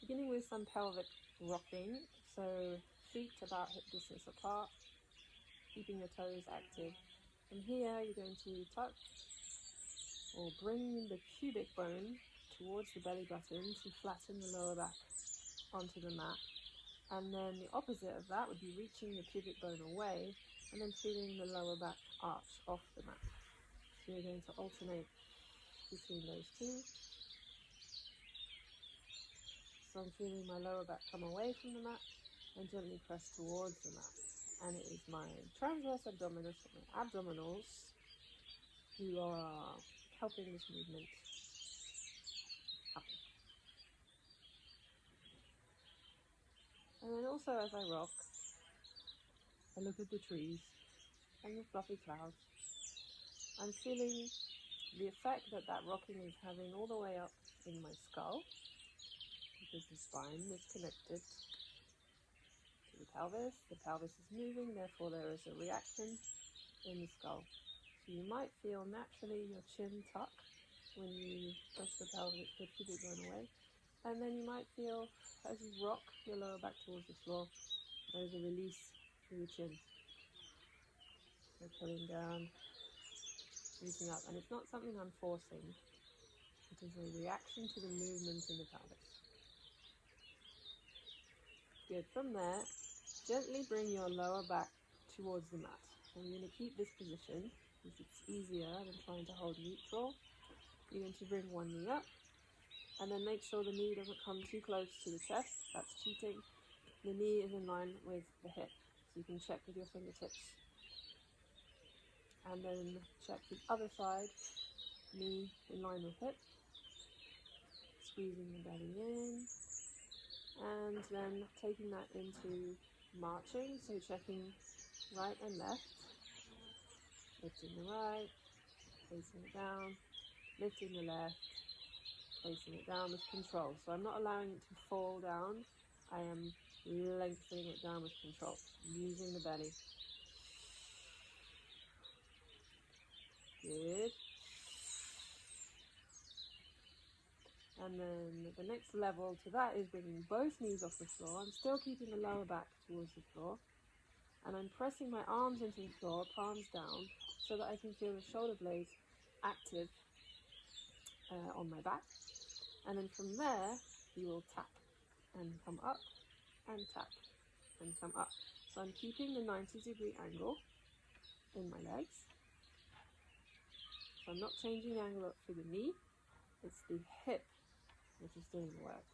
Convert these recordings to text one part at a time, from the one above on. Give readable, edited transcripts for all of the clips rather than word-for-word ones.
beginning with some pelvic rocking, so feet about hip distance apart, keeping your toes active. From here, you're going to tuck or bring the pubic bone towards the belly button to flatten the lower back onto the mat. And then the opposite of that would be reaching the pubic bone away and then feeling the lower back arch off the mat. So you're going to alternate between those two. So I'm feeling my lower back come away from the mat and gently press towards the mat. And it is my transverse abdominis, my abdominals, who are helping this movement happen. And then also as I rock, I look at the trees and the fluffy clouds. I'm feeling the effect that rocking is having all the way up in my skull, because the spine is connected to the pelvis. The pelvis is moving, therefore there is a reaction in the skull. So you might feel naturally your chin tuck when you push the pelvic, the pubic bone away, and then you might feel as you rock your lower back towards the floor, there's a release through the chin. So pulling down, reaching up, and it's not something I'm forcing. It is a reaction to the movement in the pelvis. Good. From there, gently bring your lower back towards the mat. And you're going to keep this position because it's easier than trying to hold neutral. You're going to bring one knee up and then make sure the knee doesn't come too close to the chest. That's cheating. The knee is in line with the hip, so you can check with your fingertips. And then check the other side, knee in line with hip. Squeezing the belly in. And then taking that into marching, so checking right and left, lifting the right, placing it down, lifting the left, placing it down with control. So I'm not allowing it to fall down, I am lengthening it down with control, using the belly. Good. And then the next level to that is bringing both knees off the floor. I'm still keeping the lower back towards the floor. And I'm pressing my arms into the floor, palms down, so that I can feel the shoulder blades active on my back. And then from there, you will tap and come up and tap and come up. So I'm keeping the 90-degree angle in my legs. So I'm not changing the angle up for the knee. It's the hip which is doing the work,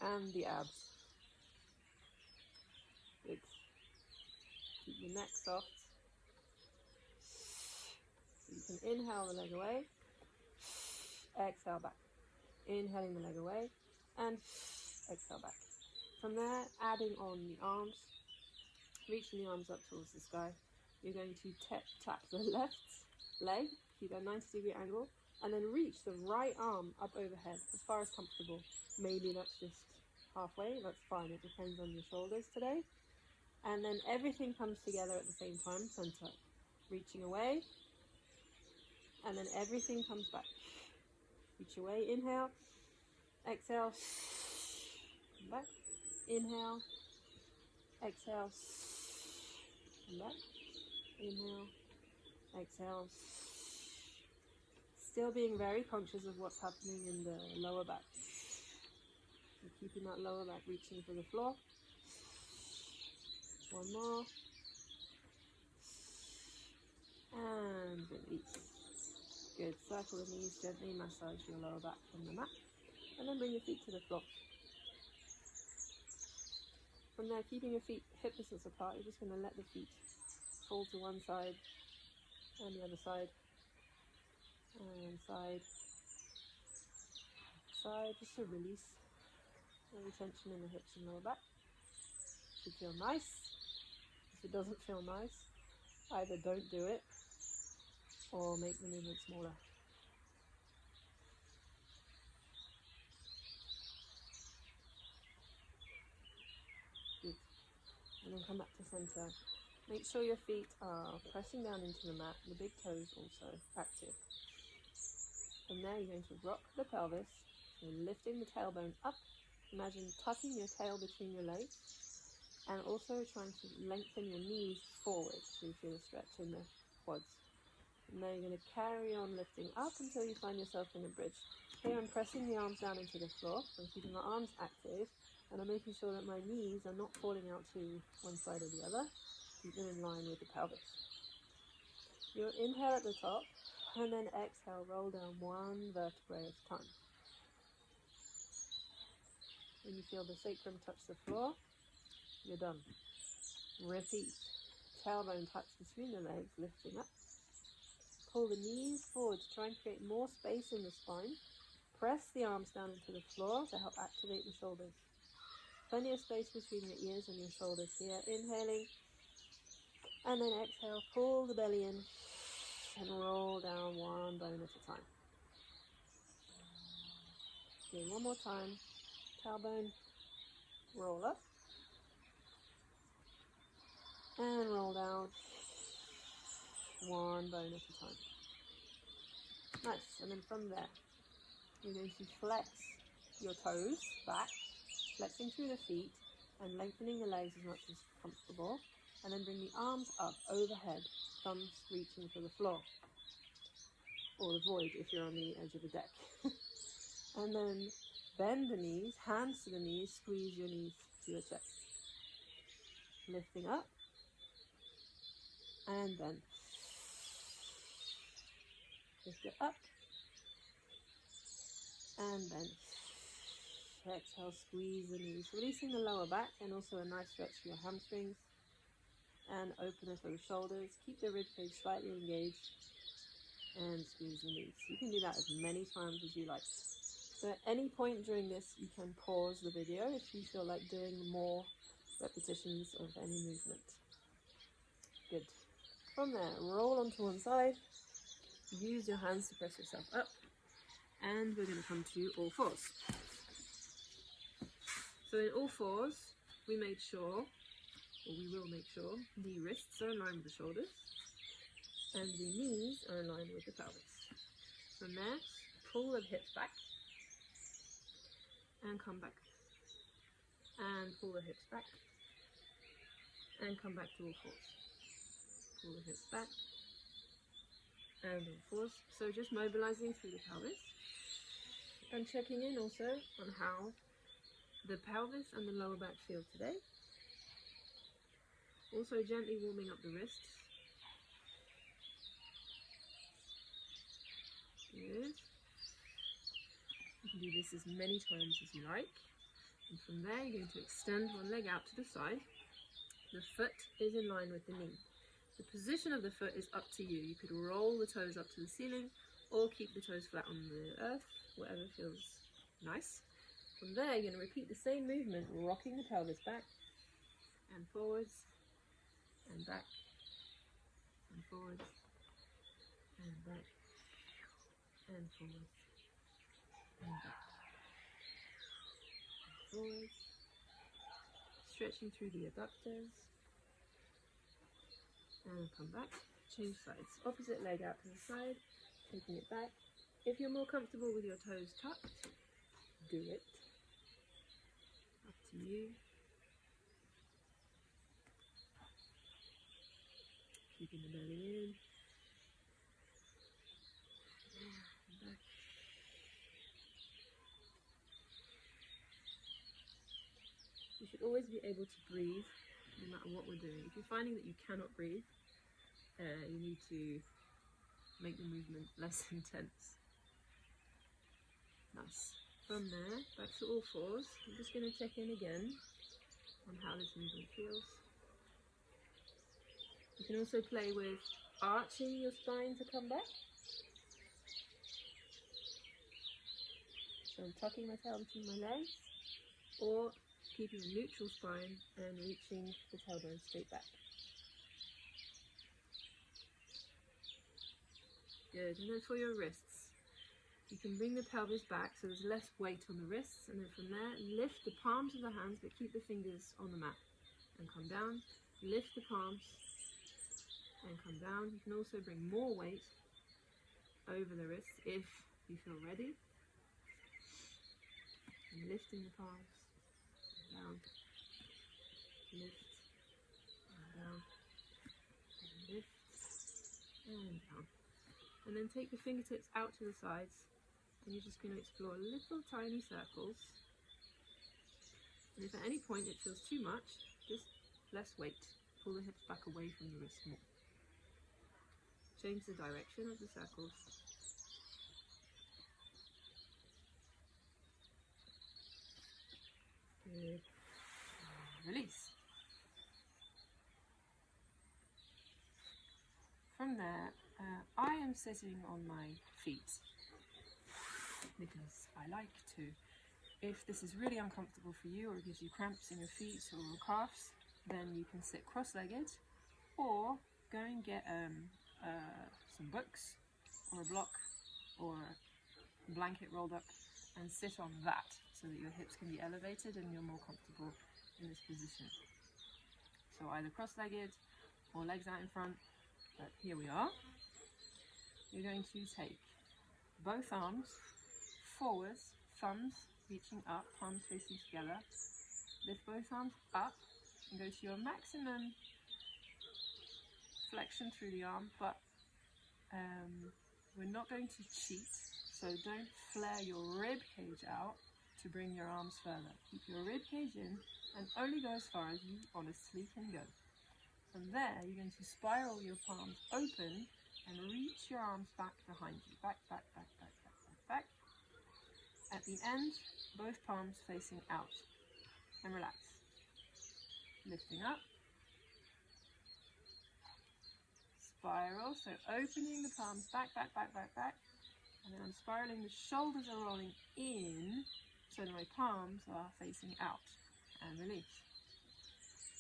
and the abs. Good. Keep your neck soft. So you can inhale the leg away, exhale back. Inhaling the leg away, and exhale back. From there, adding on the arms, reaching the arms up towards the sky. You're going to tap the left leg, keep a 90-degree angle, and then reach the right arm up overhead as far as comfortable. Maybe that's just halfway, that's fine, it depends on your shoulders today. And then everything comes together at the same time, center. Reaching away, and then everything comes back. Reach away, inhale, exhale, come back, inhale, exhale, come back, inhale, exhale. Still being very conscious of what's happening in the lower back. So keeping that lower back reaching for the floor. One more. And release. Good. Circle the knees, gently massage your lower back from the mat. And then bring your feet to the floor. From there, keeping your feet hip distance apart, you're just going to let the feet fall to one side and the other side. And side, just to release any tension in the hips and lower back. Should feel nice. If it doesn't feel nice, either don't do it or make the movement smaller. Good. And then come back to center. Make sure your feet are pressing down into the mat, the big toes also active. From there, you're going to rock the pelvis So lifting the tailbone up, imagine tucking your tail between your legs, and also trying to lengthen your knees forward so you feel a stretch in the quads. And now you're going to carry on lifting up until you find yourself in a bridge. Here I'm pressing the arms down into the floor. I'm keeping my arms active, and I'm making sure that my knees are not falling out to one side or the other. Keep them in line with the pelvis. You'll inhale at the top, and then exhale, roll down one vertebrae at a time. When you feel the sacrum touch the floor, you're done. Repeat. Tailbone touch between the legs, lifting up. Pull the knees forward to try and create more space in the spine. Press the arms down into the floor to help activate the shoulders. Plenty of space between your ears and your shoulders here. Inhaling, and then exhale, pull the belly in and roll down one bone at a time. Do one more time. Tailbone, roll up, and roll down one bone at a time. Nice. And then from there, you're going to flex your toes back, flexing through the feet and lengthening the legs as much as comfortable. And then bring the arms up overhead, thumbs reaching for the floor or the void if you're on the edge of the deck. And then bend the knees, hands to the knees, squeeze your knees to your chest. Lifting up, and then lift it up, and then exhale, squeeze the knees, releasing the lower back, and also a nice stretch for your hamstrings, and openness for the shoulders. Keep the rib cage slightly engaged, and squeeze the knees. You can do that as many times as you like. So at any point during this, you can pause the video if you feel like doing more repetitions of any movement. Good. From there, roll onto one side. Use your hands to press yourself up. And we're going to come to all fours. So in all fours, we made sure, or we will make sure, the wrists are in line with the shoulders and the knees are in line with the pelvis. From there, pull the hips back and come back. And pull the hips back and come back to all fours. Pull the hips back and all fours. So just mobilizing through the pelvis and checking in also on how the pelvis and the lower back feel today. Also gently warming up the wrists. Good. You can do this as many times as you like. And from there, you're going to extend one leg out to the side. The foot is in line with the knee. The position of the foot is up to you. You could roll the toes up to the ceiling or keep the toes flat on the earth, whatever feels nice. From there, you're going to repeat the same movement, rocking the pelvis back and forwards and back and forwards and back and forwards and back and forwards. Stretching through the adductors and come back. Change sides. Opposite leg out to the side, taking it back. If you're more comfortable with your toes tucked, do it. Up to you. Keeping the belly in. And back. You should always be able to breathe no matter what we're doing. If you're finding that you cannot breathe, you need to make the movement less intense. Nice. From there, back to all fours. I'm just going to check in again on how this movement feels. You can also play with arching your spine to come back. So I'm tucking my tail between my legs, or keeping a neutral spine and reaching the tailbone straight back. Good. And then for your wrists, you can bring the pelvis back so there's less weight on the wrists, and then from there, lift the palms of the hands but keep the fingers on the mat and come down. Lift the palms and come down. You can also bring more weight over the wrists if you feel ready. lifting the palms, down, lift, and down, and lift, and down. And then take the fingertips out to the sides, and you're just going to explore little tiny circles. And if at any point it feels too much, just less weight. Pull the hips back away from the wrist more. Change the direction of the circles. Good. Release. From there, I am sitting on my feet because I like to. If this is really uncomfortable for you or it gives you cramps in your feet or calves, then you can sit cross-legged or go and get some books or a block or a blanket rolled up and sit on that so that your hips can be elevated and you're more comfortable in this position. So either cross-legged or legs out in front, but here we are. You're going to take both arms forwards, thumbs reaching up, palms facing together. Lift both arms up and go to your maximum flexion through the arm, but we're not going to cheat, so don't flare your rib cage out to bring your arms further. Keep your rib cage in and only go as far as you honestly can go. From there, you're going to spiral your palms open and reach your arms back behind you. Back, back, back, back, back, back, back. At the end, both palms facing out. And relax. Lifting up. Spiral, so opening the palms back, back, back, back, back. And then I'm spiraling, the shoulders are rolling in, so that my palms are facing out. And release.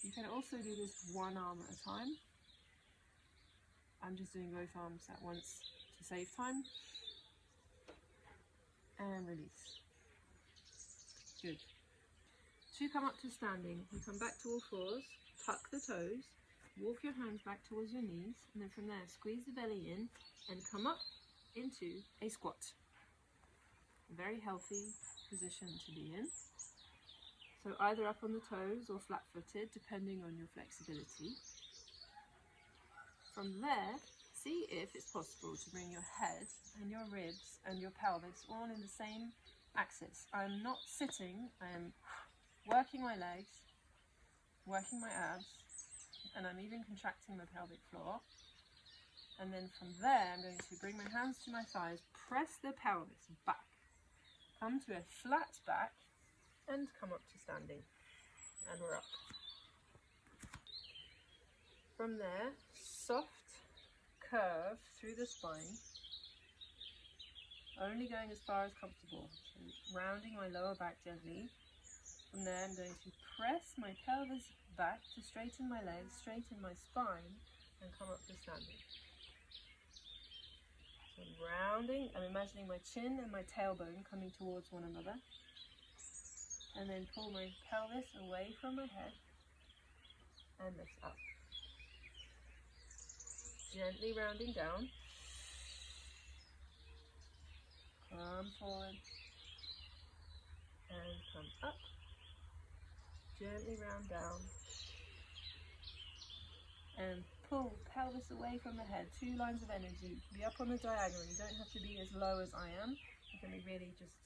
You can also do this one arm at a time. I'm just doing both arms at once to save time. And release. Good. To come up to standing, you come back to all fours, tuck the toes, walk your hands back towards your knees, and then from there squeeze the belly in and come up into a squat. A very healthy position to be in. So either up on the toes or flat-footed, depending on your flexibility. From there, see if it's possible to bring your head and your ribs and your pelvis all in the same axis. I'm not sitting, I'm working my legs, working my abs, and I'm even contracting the pelvic floor. And then from there, I'm going to bring my hands to my thighs, press the pelvis back, come to a flat back, and come up to standing, and we're up. From there, soft curve through the spine, only going as far as comfortable, so rounding my lower back gently. From there, I'm going to press my pelvis back to straighten my legs, straighten my spine, and come up to standing. So I'm rounding, I'm imagining my chin and my tailbone coming towards one another. And then pull my pelvis away from my head and lift up. Gently rounding down. Come forward and come up. Gently round down. And pull pelvis away from the head. 2 lines of energy. Be up on the diagonal. You don't have to be as low as I am. You can be really just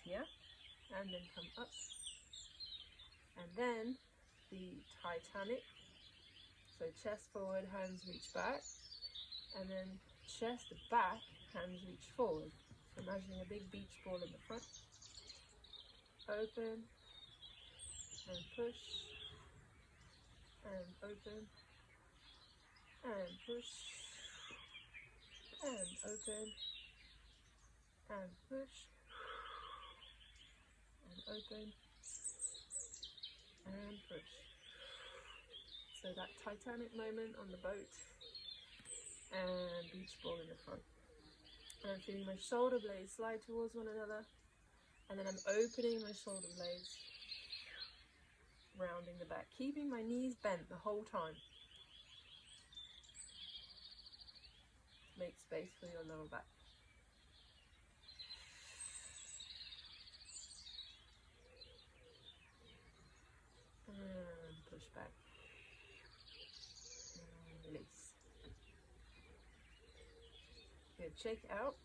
here. And then come up, and then the Titanic, so chest forward, hands reach back, and then chest back, hands reach forward. So imagining a big beach ball in the front, open, and push, and open, and push, and open, and push, open and push. So that Titanic moment on the boat and beach ball in the front. And I'm feeling my shoulder blades slide towards one another, and then I'm opening my shoulder blades, rounding the back, keeping my knees bent the whole time. Make space for your lower back. back. And release. Good. Shake it out.